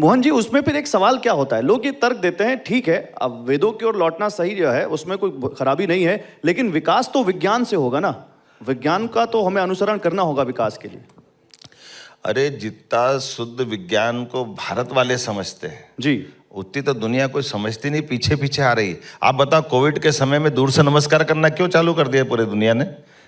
मोहन जी, उसमें फिर एक सवाल क्या होता है, लोग ये तर्क देते हैं ठीक है अब वेदों की ओर लौटना सही जो है उसमें कोई खराबी नहीं है, लेकिन विकास तो विज्ञान से होगा ना, विज्ञान का तो हमें अनुसरण करना होगा विकास के लिए। अरे जितना शुद्ध विज्ञान को भारत वाले समझते हैं जी, उतनी तो दुनिया कोई समझती नहीं, पीछे पीछे आ रही। आप बताओ कोविड के समय में दूर से नमस्कार करना क्यों चालू कर दिया पूरे दुनिया ने?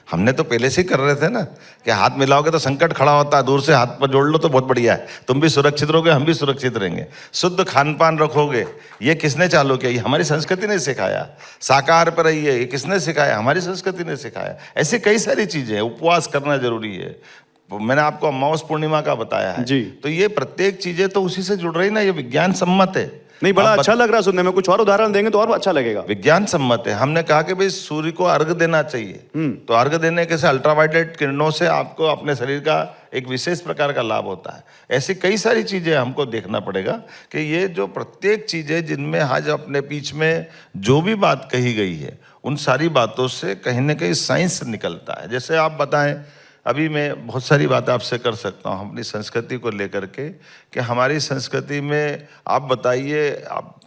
हमने तो पहले से ही कर रहे थे ना कि हाथ मिलाओगे तो संकट खड़ा होता है, दूर से हाथ पर जोड़ लो तो बहुत बढ़िया है, तुम भी सुरक्षित रहोगे हम भी सुरक्षित रहेंगे। शुद्ध खान पान रखोगे, ये किसने चालू किया? ये हमारी संस्कृति ने सिखाया। शाकाहार पर रहिए, ये किसने सिखाया? हमारी संस्कृति ने सिखाया। ऐसी कई सारी चीजें, उपवास करना जरूरी है, मैंने आपको अमावस पूर्णिमा का बताया है जी। तो ये प्रत्येक चीजें तो उसी से जुड़ रही ना, ये विज्ञान सम्मत है। नहीं बड़ा अच्छा लग रहा है सुनने में, कुछ और उदाहरण देंगे तो और अच्छा लगेगा। विज्ञान सम्मत है। हमने कहा कि भाई सूर्य को अर्घ देना चाहिए, तो अर्घ देने के से अल्ट्रावायलेट किरणों से आपको अपने शरीर का एक विशेष प्रकार का लाभ होता है। ऐसी कई सारी चीजें हमको देखना पड़ेगा कि ये जो प्रत्येक चीजें जिनमें आज अपने बीच में जो भी बात कही गई है उन सारी बातों से कहीं ना कहीं साइंस निकलता है। जैसे आप बताएं, अभी मैं बहुत सारी बातें आपसे कर सकता हूँ अपनी संस्कृति को लेकर के कि हमारी संस्कृति में आप बताइए, आप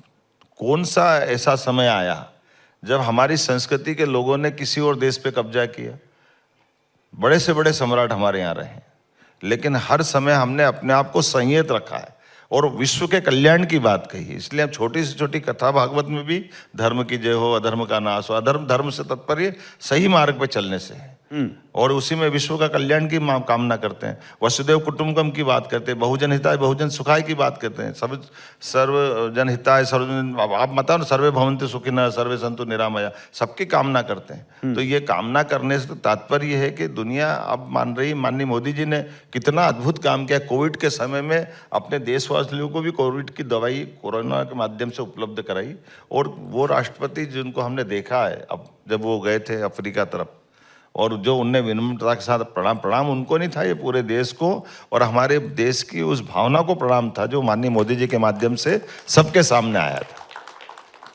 कौन सा ऐसा समय आया जब हमारी संस्कृति के लोगों ने किसी और देश पे कब्जा किया? बड़े से बड़े सम्राट हमारे यहाँ रहे हैं, लेकिन हर समय हमने अपने आप को संयत रखा है और विश्व के कल्याण की बात कही है। इसलिए हम छोटी से छोटी कथा भागवत में भी धर्म की जय हो, अधर्म का नाश हो, अधर्म धर्म से तात्पर्य सही मार्ग पे चलने से है और उसी में विश्व का कल्याण की कामना करते हैं। वसुदेव कुटुंबकम की बात करते हैं, बहुजन हिताय बहुजन सुखाय की बात करते हैं, सब सर्वजन हिताय सर्वजन, आप बताओ ना, सर्वे भवन्तु सुखिनः सर्वे सन्तु निरामया, सबकी कामना करते हैं। तो ये कामना करने से तात्पर्य ये है कि दुनिया अब मान रही, माननीय मोदी जी ने कितना अद्भुत काम किया। कोविड के समय में अपने देशवासियों को भी कोविड की दवाई कोरोना के माध्यम से उपलब्ध कराई और वो राष्ट्रपति जिनको हमने देखा है अब जब वो गए थे अफ्रीका तरफ, और जो उनने विनम्रता के साथ प्रणाम उनको नहीं था, ये पूरे देश को और हमारे देश की उस भावना को प्रणाम था जो माननीय मोदी जी के माध्यम से सबके सामने आया था।